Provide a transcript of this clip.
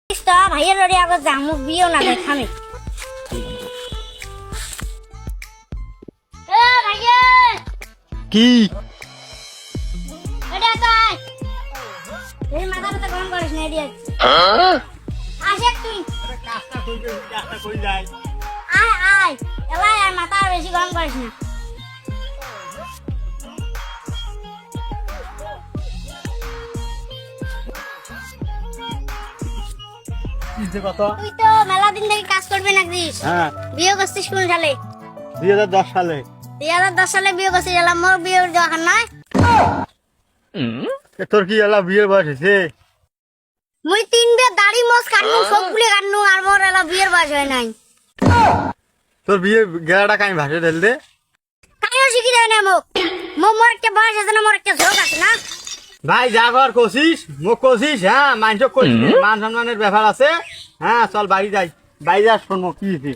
ভাইয়ের বাড়ি আবার জামু বিয়েও না দেখ আমি কি মাথা ব্যথা গরম করিস না এদিকে আসে তুই আয় আয় এলাই আর মাথা আর বেশি গরম করিস না কত? তুই তো মেলা দিন থেকে কাজ করবি না দিস হ্যাঁ, বিয়ে করছিস কোন সালে 2010 সালে। 2010 সালে বিয়ে করছিস এলাম মোর বিয়ের দরকার নাই তোর কি এলা বিয়ের বয়স হয়েছে? মুই 3 বে দাড়ি মোছ কাটনু সব খুলে কাটনু আর মোর এলা বিয়ের বয়স হয় নাই তোর বিয়ে গেলাটা কামি ভাসে ঢেল দে। কাইও শিখি দেয় না মোর একটা বয়স আছে না মোর একটা ঝোঁক আছে না ভাই যা কর কোশিস মোক কোশিস, হ্যাঁ মান সম্মানের ব্যাপার আছে। হ্যাঁ চল বাড়ি যাই, বাইরে আস শোনো কি হয়েছে।